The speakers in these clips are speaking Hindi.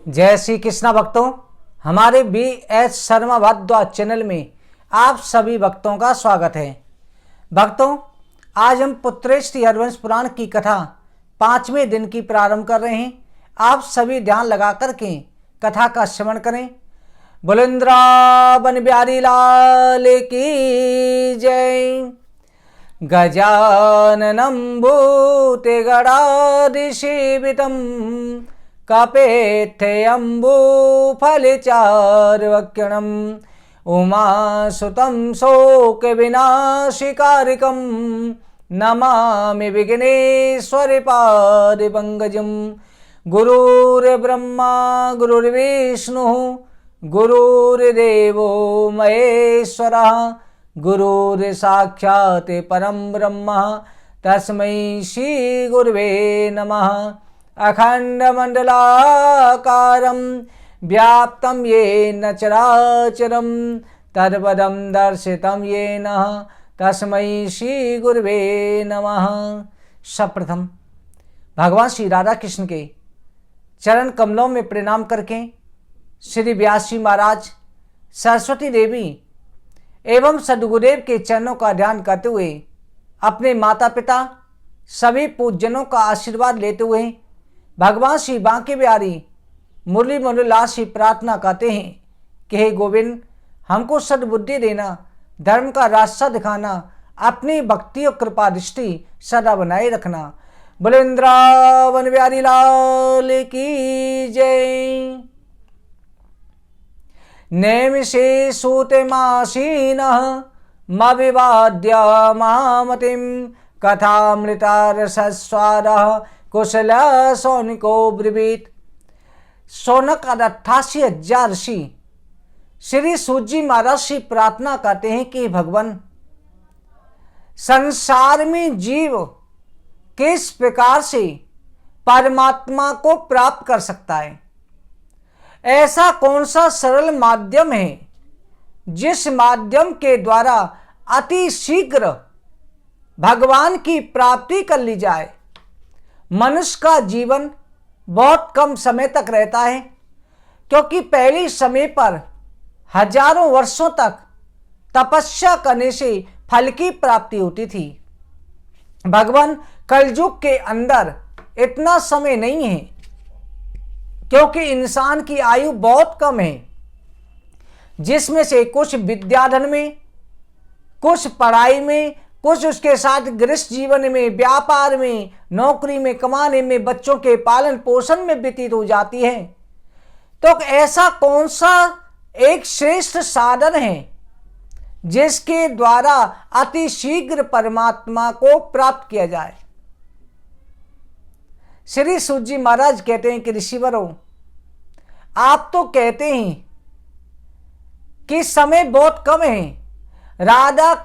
जय श्री कृष्णा भक्तों, हमारे BS शर्मा भारद्वाज चैनल में आप सभी भक्तों का स्वागत है। भक्तों, आज हम पुत्रेष्टि हरवंश पुराण की कथा 5वें दिन की प्रारंभ कर रहे हैं। आप सभी ध्यान लगा करके कथा का श्रवण करें। बुलेंद्रावन बिहारी लाल की जय। गजाननं भूतगणाधिसेवितं कपेत्थयम्बुफलचार्वक्यणम् उमासुतं शोकविनाशिकारिकं नमामि विघ्नेश्वरपादपङ्कजं। गुरुर्ब्रह्मा गुरुर्विष्णुः गुरुर्देवो महेश्वरः गुरुर्साक्षात् परं ब्रह्म तस्मै श्री गुरुवे नमः। अखण्डमण्डलाकारं व्याप्तं येन चराचरं तत्पदं दर्शितं येन तस्मै श्री गुरुवे नमः। सर्वप्रथम भगवान श्री राधा कृष्ण के चरण कमलों में प्रणाम करके श्री व्यास जी महाराज, सरस्वती देवी एवं सद्गुरुदेव के चरणों का ध्यान करते हुए अपने माता पिता सभी पूज्यजनों का आशीर्वाद लेते हुए भगवान श्री बांके बिहारी मुरली मनोहरलाल से प्रार्थना करते हैं कि हे गोविंद, हमको सद्बुद्धि देना, धर्म का रास्ता दिखाना, अपनी भक्ति और कृपा दृष्टि सदा बनाए रखना। बुलेंद्रावन बिहारी लाल की जय। नेमिषे सूतमासीनः मविवाद्य मामतिं कथामृतारसस्वादः कुशल सौनिको ब्रवीत। सौनक 88,000 ऋषि श्री सूत जी महाराज से प्रार्थना करते हैं कि भगवान, संसार में जीव किस प्रकार से परमात्मा को प्राप्त कर सकता है? ऐसा कौन सा सरल माध्यम है जिस माध्यम के द्वारा अति शीघ्र भगवान की प्राप्ति कर ली जाए? मनुष्य का जीवन बहुत कम समय तक रहता है, क्योंकि पहले समय पर हजारों वर्षों तक तपस्या करने से फल की प्राप्ति होती थी। भगवान, कलयुग के अंदर इतना समय नहीं है, क्योंकि इंसान की आयु बहुत कम है, जिसमें से कुछ विद्याधन में, कुछ पढ़ाई में, कुछ उसके साथ गृहस्थ जीवन में, व्यापार में, नौकरी में, कमाने में, बच्चों के पालन पोषण में व्यतीत हो जाती है। तो ऐसा कौन सा एक श्रेष्ठ साधन है जिसके द्वारा अति शीघ्र परमात्मा को प्राप्त किया जाए? श्री सूत जी महाराज कहते हैं कि ऋषिवरों, आप तो कहते हैं कि समय बहुत कम है। राजा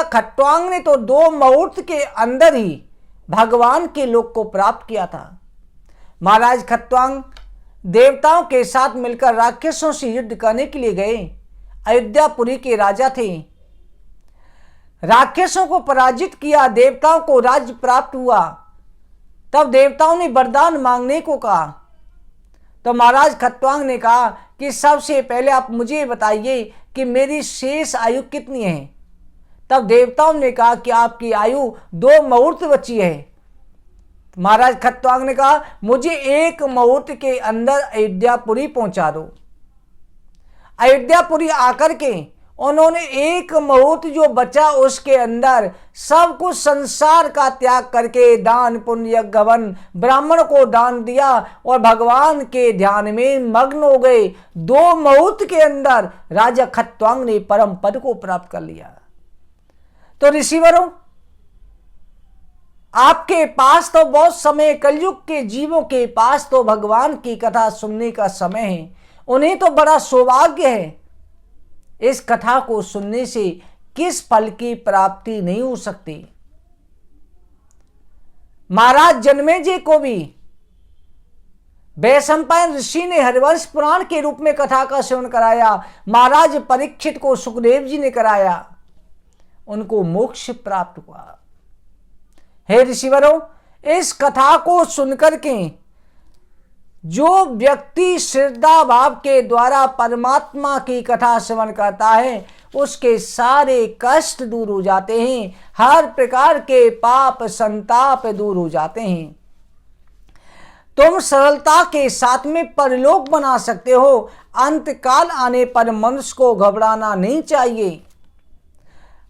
खट्वांग ने तो 2 मुहूर्त के अंदर ही भगवान के लोक को प्राप्त किया था। महाराज खट्वांग देवताओं के साथ मिलकर राक्षसों से युद्ध करने के लिए गए। अयोध्यापुरी के राजा थे। राक्षसों को पराजित किया, देवताओं को राज्य प्राप्त हुआ। तब देवताओं ने वरदान मांगने को कहा, तो महाराज खट्वांग ने कहा कि सबसे पहले आप मुझे बताइए कि मेरी शेष आयु कितनी है। तब देवताओं ने कहा कि आपकी आयु 2 मुहूर्त बची है। महाराज खट्वांग ने कहा, मुझे 1 मुहूर्त के अंदर अयोध्यापुरी पहुंचा दो। अयोध्यापुरी आकर के उन्होंने 1 मुहूर्त जो बचा उसके अंदर सब कुछ संसार का त्याग करके दान पुण्य गवन ब्राह्मण को दान दिया और भगवान के ध्यान में मग्न हो गए। 2 मुहूर्त के अंदर राजा खट्वांग ने परम पद को प्राप्त कर लिया। तो ऋषिवरों, आपके पास तो बहुत समय, कलयुग के जीवों के पास तो भगवान की कथा सुनने का समय है। उन्हें तो बड़ा सौभाग्य है। इस कथा को सुनने से किस फल की प्राप्ति नहीं हो सकती? महाराज जन्मेजय को भी वैशंपायन ऋषि ने हरिवंश पुराण के रूप में कथा का श्रवण कराया। महाराज परीक्षित को सुखदेव जी ने कराया, उनको मोक्ष प्राप्त हुआ। हे ऋषिवरों, इस कथा को सुनकर के जो व्यक्ति श्रद्धा भाव के द्वारा परमात्मा की कथा श्रवण करता है उसके सारे कष्ट दूर हो जाते हैं, हर प्रकार के पाप संताप दूर हो जाते हैं। तुम सरलता के साथ में परलोक बना सकते हो। अंतकाल आने पर मनुष्य को घबराना नहीं चाहिए।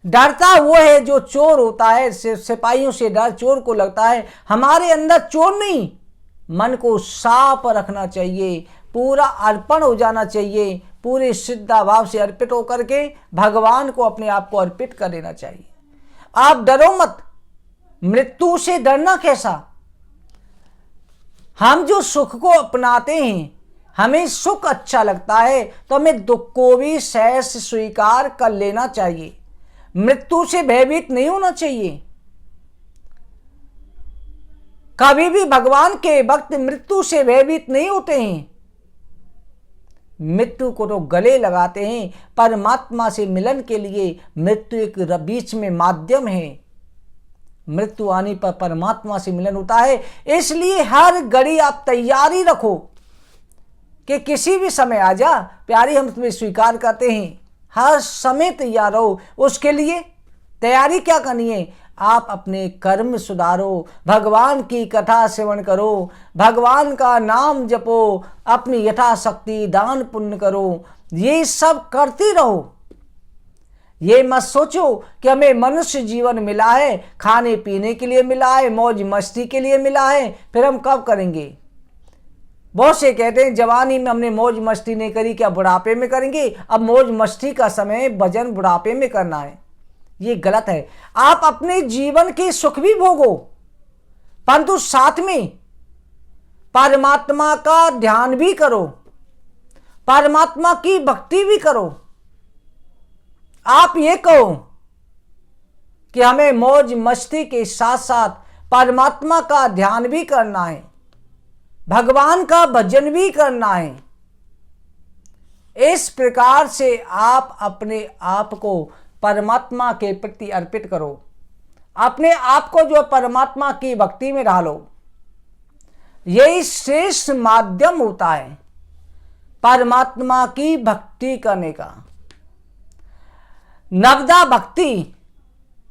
डरता वो है जो चोर होता है, सिपाहियों से डर चोर को लगता है। हमारे अंदर चोर नहीं, मन को साफ रखना चाहिए, पूरा अर्पण हो जाना चाहिए, पूरे श्रद्धा भाव से अर्पित होकर के भगवान को अपने आप को अर्पित कर देना चाहिए। आप डरो मत। मृत्यु से डरना कैसा? हम जो सुख को अपनाते हैं, हमें सुख अच्छा लगता है तो हमें दुख को भी सहज स्वीकार कर लेना चाहिए। मृत्यु से भयभीत नहीं होना चाहिए। कभी भी भगवान के भक्त मृत्यु से भयभीत नहीं होते हैं। मृत्यु को तो गले लगाते हैं। परमात्मा से मिलन के लिए मृत्यु एक बीच में माध्यम है। मृत्यु आने पर परमात्मा से मिलन होता है। इसलिए हर घड़ी आप तैयारी रखो कि किसी भी समय आ जा प्यारी, हम तुम्हें स्वीकार करते हैं। हर समय तैयार रहो। उसके लिए तैयारी क्या करनी है? आप अपने कर्म सुधारो, भगवान की कथा सेवन करो, भगवान का नाम जपो, अपनी यथाशक्ति दान पुण्य करो, ये सब करते रहो। ये मत सोचो कि हमें मनुष्य जीवन मिला है, खाने पीने के लिए मिला है, मौज मस्ती के लिए मिला है, फिर हम कब करेंगे? बहुत से कहते हैं जवानी में हमने मौज मस्ती नहीं करी, क्या बुढ़ापे में करेंगे? अब मौज मस्ती का समय भजन बुढ़ापे में करना है, ये गलत है। आप अपने जीवन के सुख भी भोगो, परंतु साथ में परमात्मा का ध्यान भी करो, परमात्मा की भक्ति भी करो। आप ये कहो कि हमें मौज मस्ती के साथ साथ परमात्मा का ध्यान भी करना है, भगवान का भजन भी करना है। इस प्रकार से आप अपने आप को परमात्मा के प्रति अर्पित करो। अपने आप को जो परमात्मा की भक्ति में डालो। यही श्रेष्ठ माध्यम होता है परमात्मा की भक्ति करने का। नवदा भक्ति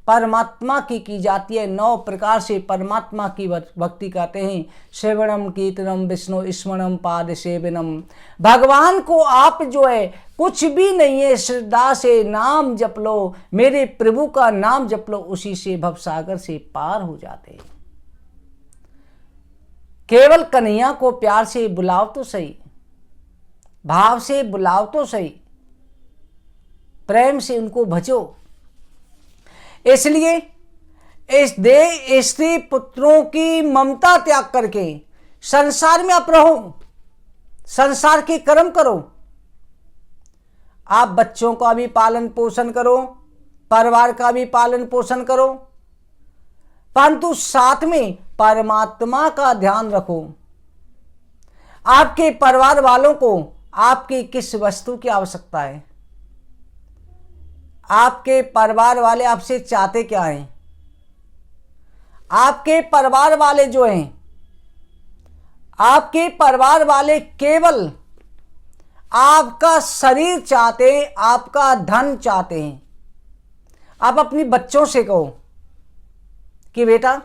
परमात्मा की जाती है। 9 प्रकार से परमात्मा की भक्ति करते हैं। श्रवणम कीर्तनम विष्णु स्मरणम पाद सेवनम। भगवान को आप जो है कुछ भी नहीं है, श्रद्धा से नाम जप लो, मेरे प्रभु का नाम जप लो, उसी से भवसागर से पार हो जाते हैं। केवल कन्हैया को प्यार से बुलाओ तो सही, भाव से बुलाओ तो सही, प्रेम से उनको भजो। इसलिए इस देह स्त्री पुत्रों की ममता त्याग करके संसार में आप रहो, संसार के कर्म करो। आप बच्चों का भी पालन पोषण करो, परिवार का भी पालन पोषण करो, परंतु साथ में परमात्मा का ध्यान रखो। आपके परिवार वालों को आपकी किस वस्तु की आवश्यकता है? आपके परिवार वाले आपसे चाहते क्या हैं? आपके परिवार वाले जो हैं, आपके परिवार वाले केवल आपका शरीर चाहते हैं, आपका धन चाहते हैं। आप अपनी बच्चों से कहो कि बेटा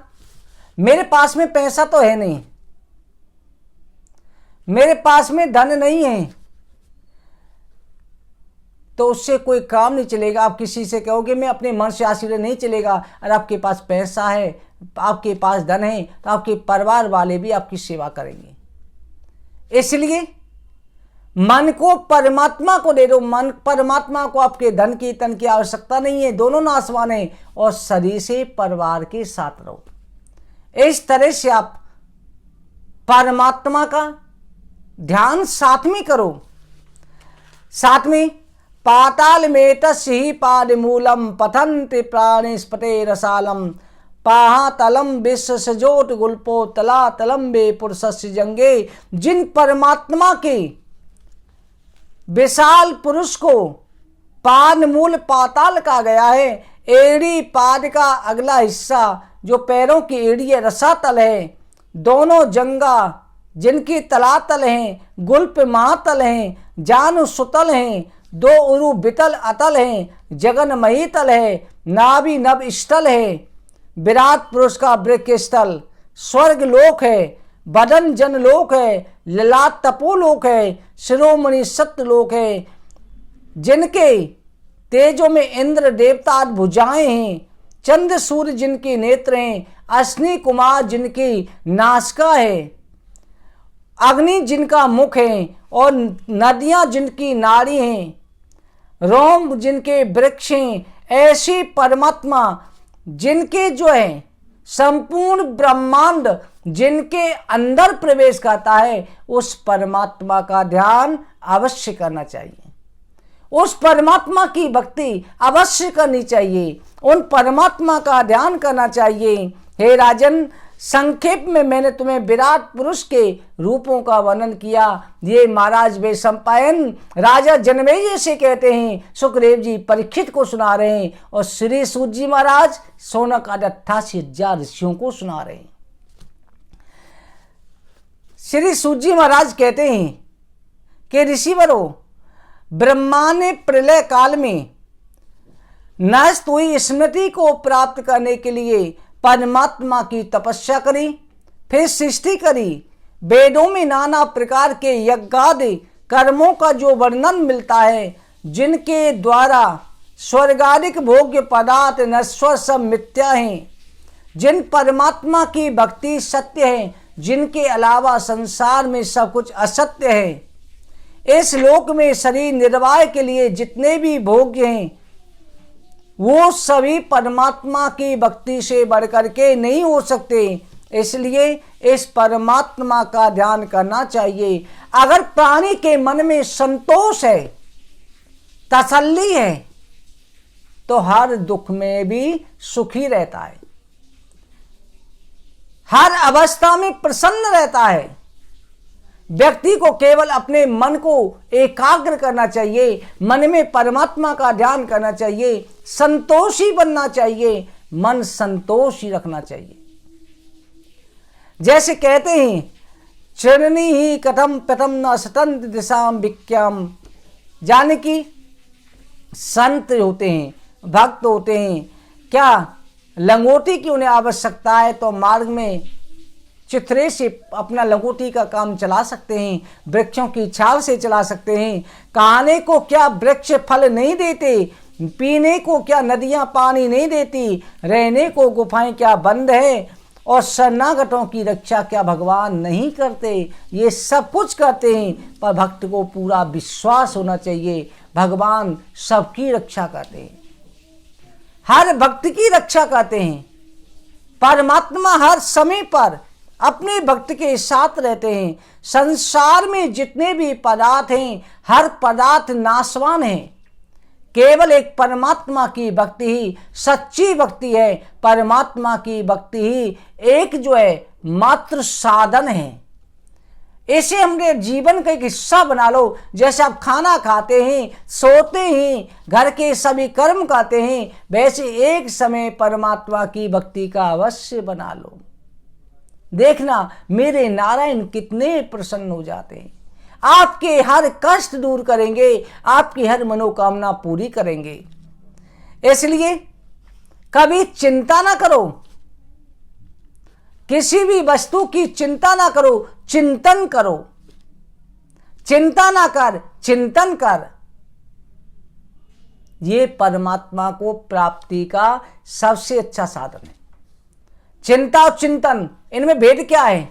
मेरे पास में पैसा तो है नहीं, मेरे पास में धन नहीं है, तो उससे कोई काम नहीं चलेगा। आप किसी से कहोगे मैं अपने मन से आशीर्वाद नहीं चलेगा। और आपके पास पैसा है, आपके पास धन है, तो आपके परिवार वाले भी आपकी सेवा करेंगे। इसलिए मन को परमात्मा को दे दो। मन परमात्मा को आपके धन की तन की आवश्यकता नहीं है, दोनों नासवान है। और शरीर से परिवार के साथ रहो। इस तरह से आप परमात्मा का ध्यान साथ में करो। साथ में पाताल में तस्हि पाद मूलम पथंति प्राणिस्पते रसालम पाहातलम विश्व सजोट गुल्पो तला तलम्बे पुरुषस्य जंगे। जिन परमात्मा के विशाल पुरुष को पाद मूल पाताल कहा गया है, एड़ी पाद का अगला हिस्सा जो पैरों की एड़ी है रसातल है, दोनों जंगा जिनकी तलातल हैं, गुल्प महातल हैं, जानु सुतल हैं, दो उरु बितल अतल हैं, जगन महीतल है, नाभि नभ स्थल है, विराट पुरुष का वृक्ष स्थल, स्वर्ग लोक है, बदन जन लोक है, ललाट तपोलोक है, शिरोमणि सत्य लोक है, जिनके तेजों में इंद्र देवता भुजाएं हैं, चंद्र सूर्य जिनके नेत्र हैं, अश्नि कुमार जिनकी नासिका है, अग्नि जिनका मुख है, और नदियां जिनकी नाड़ी हैं, रोम जिनके वृक्ष हैं, ऐसी परमात्मा जिनके जो है संपूर्ण ब्रह्मांड जिनके अंदर प्रवेश करता है, उस परमात्मा का ध्यान अवश्य करना चाहिए। उस परमात्मा की भक्ति अवश्य करनी चाहिए, उन परमात्मा का ध्यान करना चाहिए। हे राजन, संक्षेप में मैंने तुम्हें विराट पुरुष के रूपों का वर्णन किया। ये महाराज वैशंपायन राजा जनमेजय से कहते हैं, सुखदेव जी परीक्षित को सुना रहे हैं, और श्री सूत जी महाराज सोनक 88,000 ऋषियों को सुना रहे हैं। श्री सूत जी महाराज कहते हैं कि ऋषिवरों, ब्रह्मा ने प्रलय काल में नष्ट हुई स्मृति को प्राप्त करने के लिए परमात्मा की तपस्या करी, फिर सृष्टि करी। वेदों में नाना प्रकार के यज्ञादि कर्मों का जो वर्णन मिलता है, जिनके द्वारा स्वर्गादिक भोग्य पदार्थ नश्वर सब मिथ्या हैं, जिन परमात्मा की भक्ति सत्य है, जिनके अलावा संसार में सब कुछ असत्य है। इस लोक में शरीर निर्वाह के लिए जितने भी भोग्य हैं, वो सभी परमात्मा की भक्ति से बढ़कर के नहीं हो सकते। इसलिए इस परमात्मा का ध्यान करना चाहिए। अगर प्राणी के मन में संतोष है, तसल्ली है, तो हर दुख में भी सुखी रहता है, हर अवस्था में प्रसन्न रहता है। व्यक्ति को केवल अपने मन को एकाग्र करना चाहिए, मन में परमात्मा का ध्यान करना चाहिए, संतोषी बनना चाहिए, मन संतोषी रखना चाहिए। जैसे कहते हैं, चरणी ही कथम प्रथम न स्वतंत्र दिशाम विज्ञाम, जाने की संत होते हैं, भक्त होते हैं, क्या लंगोटी की उन्हें आवश्यकता है तो मार्ग में चित्रे से अपना लंगोटी का काम चला सकते हैं, वृक्षों की छाल से चला सकते हैं। खाने को क्या वृक्ष फल नहीं देते, पीने को क्या नदियां पानी नहीं देती, रहने को गुफाएं क्या बंद है, और शरणागतों की रक्षा क्या भगवान नहीं करते। ये सब कुछ करते हैं, पर भक्त को पूरा विश्वास होना चाहिए, भगवान सबकी रक्षा करते हैं, हर भक्त की रक्षा करते हैं। परमात्मा हर समय पर अपने भक्त के साथ रहते हैं। संसार में जितने भी पदार्थ हैं, हर पदार्थ नाशवान है, केवल एक परमात्मा की भक्ति ही सच्ची भक्ति है। परमात्मा की भक्ति ही एक जो है मात्र साधन है। इसे हमने जीवन का एक हिस्सा बना लो। जैसे आप खाना खाते हैं, सोते हैं, घर के सभी कर्म करते हैं, वैसे एक समय परमात्मा की भक्ति का अवश्य बना लो। देखना मेरे नारायण कितने प्रसन्न हो जाते हैं, आपके हर कष्ट दूर करेंगे, आपकी हर मनोकामना पूरी करेंगे। इसलिए कभी चिंता ना करो, किसी भी वस्तु की चिंता ना करो, चिंतन करो। चिंता ना कर, चिंतन कर। ये परमात्मा को प्राप्ति का सबसे अच्छा साधन है। चिंता और चिंतन, इनमें भेद क्या है?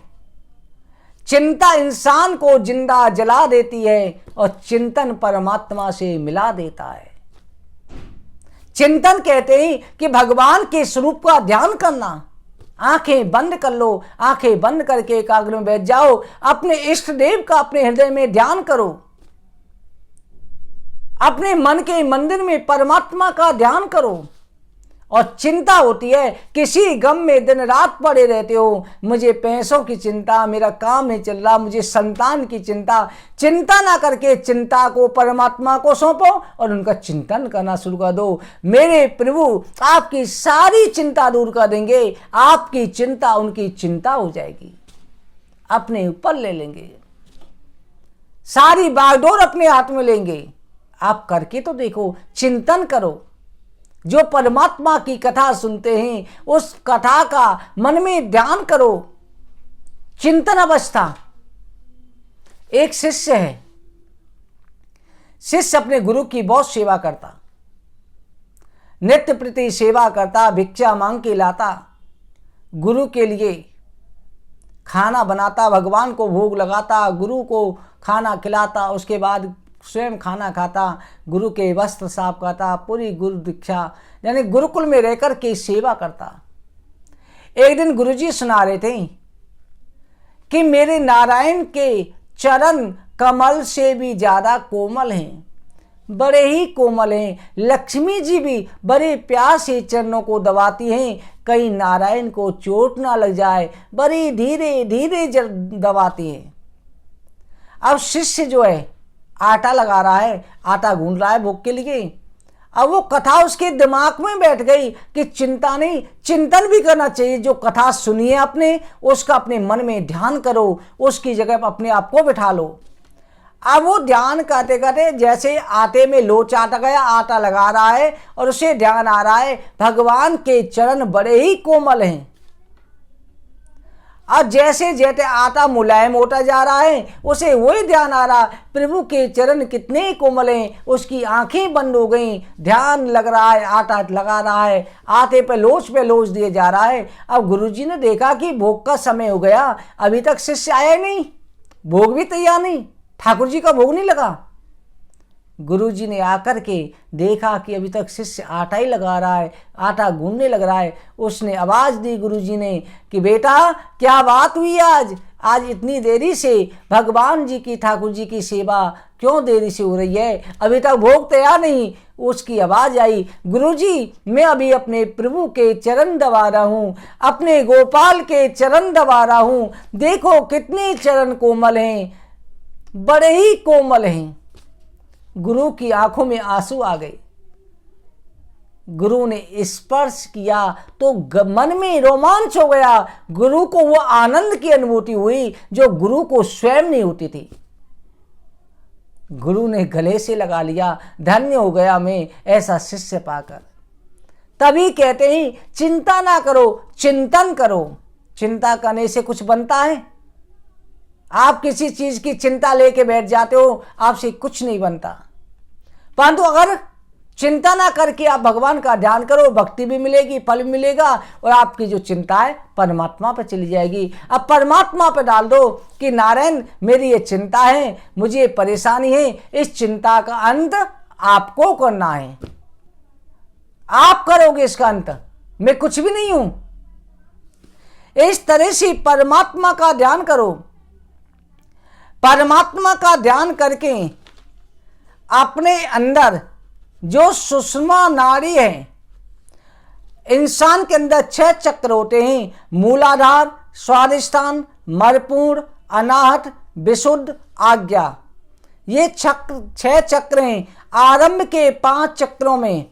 चिंता इंसान को जिंदा जला देती है और चिंतन परमात्मा से मिला देता है। चिंतन कहते हैं कि भगवान के स्वरूप का ध्यान करना। आंखें बंद कर लो, आंखें बंद करके एकाग्र में बैठ जाओ, अपने इष्ट देव का अपने हृदय में ध्यान करो, अपने मन के मंदिर में परमात्मा का ध्यान करो। और चिंता होती है, किसी गम में दिन रात पड़े रहते हो, मुझे पैसों की चिंता, मेरा काम नहीं चल रहा, मुझे संतान की चिंता। चिंता ना करके चिंता को परमात्मा को सौंपो और उनका चिंतन करना शुरू कर दो। मेरे प्रभु आपकी सारी चिंता दूर कर देंगे, आपकी चिंता उनकी चिंता हो जाएगी। अपने ऊपर ले लेंगे, सारी बागडोर अपने हाथ में लेंगे। आप करके तो देखो, चिंतन करो। जो परमात्मा की कथा सुनते हैं उस कथा का मन में ध्यान करो, चिंतन अवस्था। एक शिष्य है, शिष्य अपने गुरु की बहुत सेवा करता, नित्य प्रति सेवा करता, भिक्षा मांग के लाता, गुरु के लिए खाना बनाता, भगवान को भोग लगाता, गुरु को खाना खिलाता, उसके बाद स्वयं खाना खाता, गुरु के वस्त्र साफ करता, पूरी गुरु दीक्षा यानी गुरुकुल में रहकर के सेवा करता। एक दिन गुरुजी सुना रहे थे कि मेरे नारायण के चरण कमल से भी ज्यादा कोमल हैं, बड़े ही कोमल हैं। लक्ष्मी जी भी बड़े प्यार से चरणों को दबाती हैं, कहीं नारायण को चोट ना लग जाए, बड़ी धीरे धीरे दबाती हैं। अब शिष्य जो है आटा लगा रहा है, आटा गूंद रहा है भोग के लिए। अब वो कथा उसके दिमाग में बैठ गई कि चिंता नहीं, चिंतन भी करना चाहिए। जो कथा सुनिए आपने, उसका अपने मन में ध्यान करो, उसकी जगह पर अपने आप को बिठा लो। अब वो ध्यान करते करते जैसे आटे में लोच आटा गया, आटा लगा रहा है और उसे ध्यान आ रहा है भगवान के चरण बड़े ही कोमल हैं। और जैसे जैसे आटा मुलायम होता जा रहा है, उसे वही ध्यान आ रहा प्रभु के चरण कितने कोमल हैं। उसकी आंखें बंद हो गई, ध्यान लग रहा है, आटा लगा रहा है, आटे पे लोच दिए जा रहा है। अब गुरुजी ने देखा कि भोग का समय हो गया, अभी तक शिष्य आया नहीं, भोग भी तैयार नहीं, ठाकुर जी का भोग नहीं लगा। गुरुजी ने आकर के देखा कि अभी तक शिष्य आटा ही लगा रहा है, आटा गूंदने लग रहा है। उसने आवाज़ दी गुरुजी ने कि बेटा क्या बात हुई आज इतनी देरी से भगवान जी की, ठाकुर जी की सेवा क्यों देरी से हो रही है, अभी तक भोग तैयार नहीं। उसकी आवाज़ आई, गुरुजी मैं अभी अपने प्रभु के चरण दबा रहा हूँ, अपने गोपाल के चरण दबा रहा हूँ, देखो कितने चरण कोमल हैं, बड़े ही कोमल हैं। गुरु की आंखों में आंसू आ गए। गुरु ने स्पर्श किया तो मन में रोमांच हो गया। गुरु को वो आनंद की अनुभूति हुई जो गुरु को स्वयं नहीं होती थी। गुरु ने गले से लगा लिया, धन्य हो गया मैं ऐसा शिष्य पाकर। तभी कहते हैं चिंता ना करो, चिंतन करो। चिंता करने से कुछ बनता है? आप किसी चीज की चिंता लेके बैठ जाते हो, आपसे कुछ नहीं बनता। परंतु अगर चिंता ना करके आप भगवान का ध्यान करो, भक्ति भी मिलेगी, फल भी मिलेगा और आपकी जो चिंता है परमात्मा पर चली जाएगी। अब परमात्मा पर डाल दो कि नारायण मेरी ये चिंता है, मुझे ये परेशानी है, इस चिंता का अंत आपको करना है, आप करोगे इसका अंत, मैं कुछ भी नहीं हूं। इस तरह से परमात्मा का ध्यान करो। परमात्मा का ध्यान करके अपने अंदर जो सुषमा नाड़ी है, इंसान के अंदर 6 चक्र होते हैं, मूलाधार, स्वादिष्ठान, मर्पूर्ण, अनाहत, विशुद्ध, आज्ञा। ये 6 चक्र हैं। आरंभ के 5 चक्रों में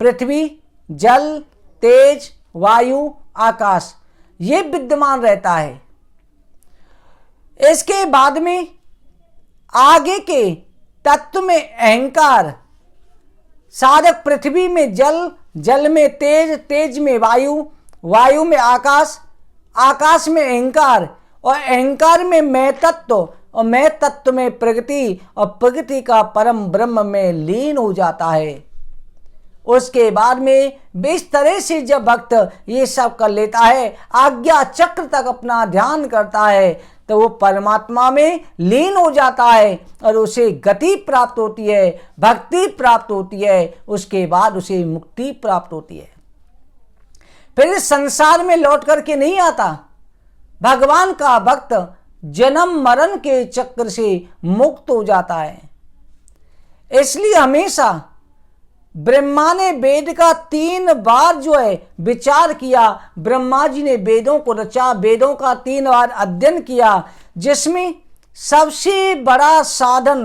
पृथ्वी, जल, तेज, वायु, आकाश ये विद्यमान रहता है। इसके बाद में आगे के तत्व में अहंकार, साधक पृथ्वी में जल, जल में तेज, तेज में वायु, वायु में आकाश, आकाश में अहंकार और अहंकार में मैं तत्व और मैं तत्व में प्रगति और प्रगति का परम ब्रह्म में लीन हो जाता है। उसके बाद में इस तरह से जब भक्त ये सब कर लेता है, आज्ञा चक्र तक अपना ध्यान करता है, तो वो परमात्मा में लीन हो जाता है और उसे गति प्राप्त होती है, भक्ति प्राप्त होती है। उसके बाद उसे मुक्ति प्राप्त होती है। फिर इस संसार में लौट करके नहीं आता। भगवान का भक्त जन्म मरण के चक्र से मुक्त हो जाता है। इसलिए हमेशा ब्रह्मा ने वेद का 3 बार जो है विचार किया। ब्रह्मा जी ने वेदों को रचा, वेदों का 3 बार अध्ययन किया, जिसमें सबसे बड़ा साधन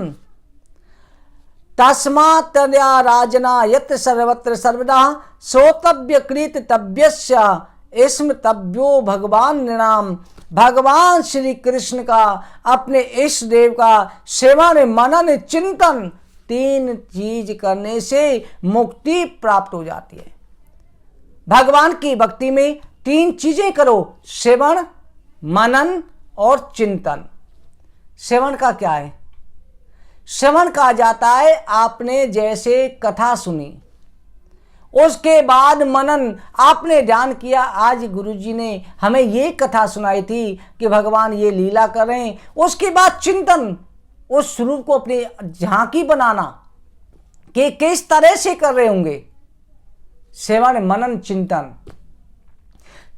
तस्मात् राजना यत् सर्वत्र सर्वदा सोतव्य कृत तव्यस्य स्मृतव्यो भगवान नाम भगवान श्री कृष्ण का, अपने इष्ट देव का सेवन मनन चिंतन, 3 चीज करने से मुक्ति प्राप्त हो जाती है। भगवान की भक्ति में 3 चीजें करो, सेवन, मनन और चिंतन। सेवन का क्या है? श्रवण कहा जाता है आपने जैसे कथा सुनी, उसके बाद मनन, आपने ध्यान किया, आज गुरुजी ने हमें ये कथा सुनाई थी कि भगवान ये लीला कर रहे हैं। उसके बाद चिंतन, उस स्वरूप को अपनी झांकी बनाना कि किस तरह से कर रहे होंगे। श्रवण मनन चिंतन,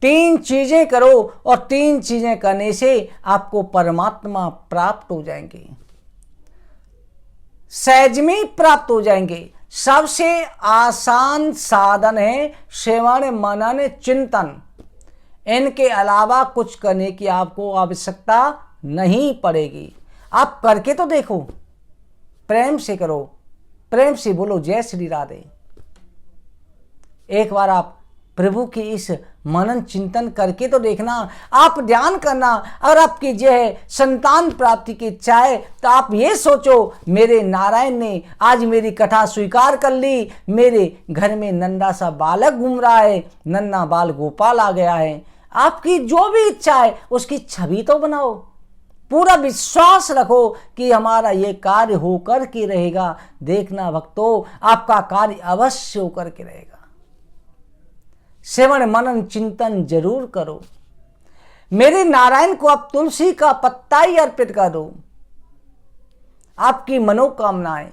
3 चीजें करो और 3 चीजें करने से आपको परमात्मा प्राप्त हो जाएंगे, सहज में प्राप्त हो जाएंगे। सबसे आसान साधन है श्रवण मनन चिंतन। इनके अलावा कुछ करने की आपको आवश्यकता नहीं पड़ेगी। आप करके तो देखो, प्रेम से करो, प्रेम से बोलो जय श्री राधे। एक बार आप प्रभु की इस मनन चिंतन करके तो देखना। आप ध्यान करना, अगर आपकी जो है संतान प्राप्ति की इच्छा है तो आप ये सोचो, मेरे नारायण ने आज मेरी कथा स्वीकार कर ली, मेरे घर में नन्हा सा बालक घूम रहा है, नन्हा बाल गोपाल आ गया है। आपकी जो भी इच्छा है उसकी छवि तो बनाओ, पूरा विश्वास रखो कि हमारा ये कार्य होकर के रहेगा। देखना भक्तों, आपका कार्य अवश्य होकर के रहेगा। श्रवण मनन चिंतन जरूर करो। मेरे नारायण को आप तुलसी का पत्ता ही अर्पित कर दो, आपकी मनोकामनाएं।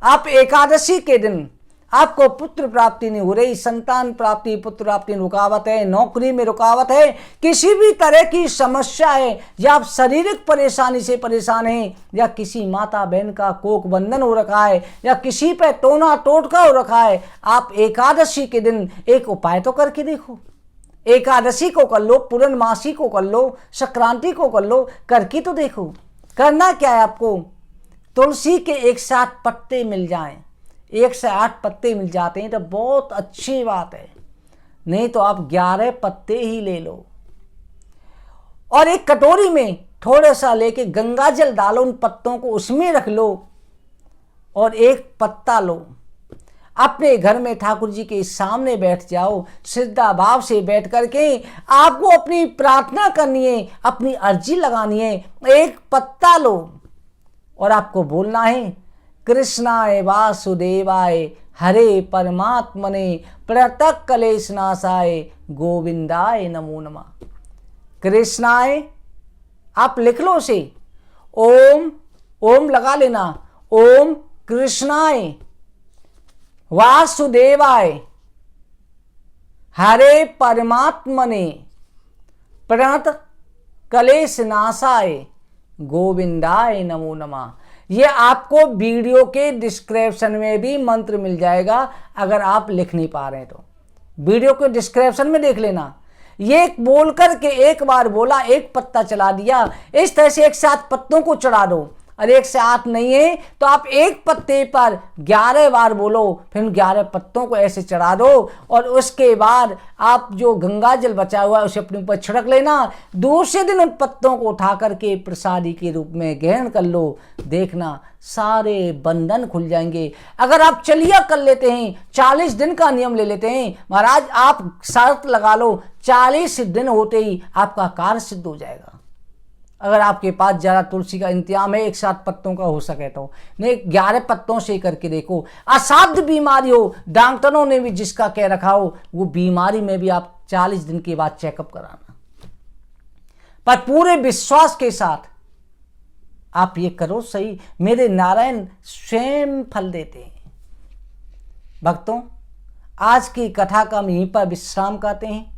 आप एकादशी के दिन आपको पुत्र प्राप्ति नहीं हो रही, संतान प्राप्ति, पुत्र प्राप्ति रुकावट है, नौकरी में रुकावट है, किसी भी तरह की समस्या है, या आप शारीरिक परेशानी से परेशान हैं, या किसी माता बहन का कोख बंधन हो रखा है, या किसी पे टोना टोटका हो रखा है, आप एकादशी के दिन एक उपाय तो करके देखो। एकादशी को कर लो, पूर्णमासी को कर लो, संक्रांति को कर लो, करके तो देखो। करना क्या है आपको? तुलसी के एक साथ पत्ते मिल जाएं, 1 से 8 पत्ते मिल जाते हैं तो बहुत अच्छी बात है, नहीं तो आप 11 पत्ते ही ले लो और एक कटोरी में थोड़ा सा लेके गंगा जल डालो, उन पत्तों को उसमें रख लो और एक पत्ता लो, अपने घर में ठाकुर जी के सामने बैठ जाओ, श्रद्धा भाव से बैठ करके आपको अपनी प्रार्थना करनी है, अपनी अर्जी लगानी है। एक पत्ता लो और आपको बोलना है, कृष्णाय वासुदेवाय हरे परमात्मने प्रणतः क्लेश नाशाय गोविंदाय नमो नमः। कृष्णाय आप लिख लो उसे, ओम, ओम लगा लेना, ओम कृष्णाय वासुदेवाय हरे परमात्मने प्रणतः क्लेश नाशाय गोविंदाय नमो नमः। ये आपको वीडियो के डिस्क्रिप्शन में भी मंत्र मिल जाएगा, अगर आप लिख नहीं पा रहे हैं तो वीडियो के डिस्क्रिप्शन में देख लेना। ये बोल करके एक बार बोला, एक पत्ता चला दिया, इस तरह से 1 से 8 पत्तों को चढ़ा दो। और 1 से 8 नहीं है तो आप एक पत्ते पर 11 बार बोलो, फिर 11 पत्तों को ऐसे चढ़ा दो और उसके बाद आप जो गंगा जल बचा हुआ है उसे अपने ऊपर छिड़क लेना। दूसरे दिन उन पत्तों को उठा करके प्रसादी के रूप में ग्रहण कर लो, देखना सारे बंधन खुल जाएंगे। अगर आप चलिया कर लेते हैं, 40 दिन का नियम ले लेते हैं, महाराज आप शर्त लगा लो 40 दिन होते ही आपका कार्य सिद्ध हो जाएगा। अगर आपके पास ज़्यादा तुलसी का इंतजाम है, 1 से 8 पत्तों का हो सके तो, नहीं 11 पत्तों से करके देखो। असाध्य बीमारी हो, डॉक्टरों ने भी जिसका कह रखा हो, वो बीमारी में भी आप 40 दिन के बाद चेकअप कराना, पर पूरे विश्वास के साथ आप ये करो सही, मेरे नारायण स्वयं फल देते हैं। भक्तों, आज की कथा का हम यहीं पर विश्राम करते हैं।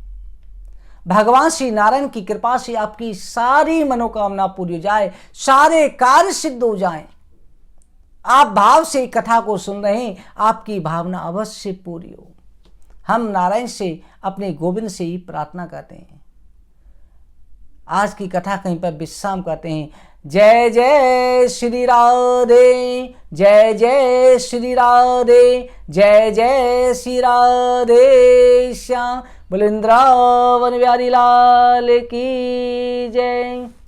भगवान श्री नारायण की कृपा से आपकी सारी मनोकामना पूरी हो जाए, सारे कार्य सिद्ध हो जाएं। आप भाव से कथा को सुन रहे हैं, आपकी भावना अवश्य पूरी हो। हम नारायण से, अपने गोविंद से ही प्रार्थना करते हैं। आज की कथा कहीं पर विश्राम करते हैं। जय जय श्री राधे, जय जय श्री राधे, जय जय श्री राधे श्याम। वृंदावन बिहारी लाल की जय।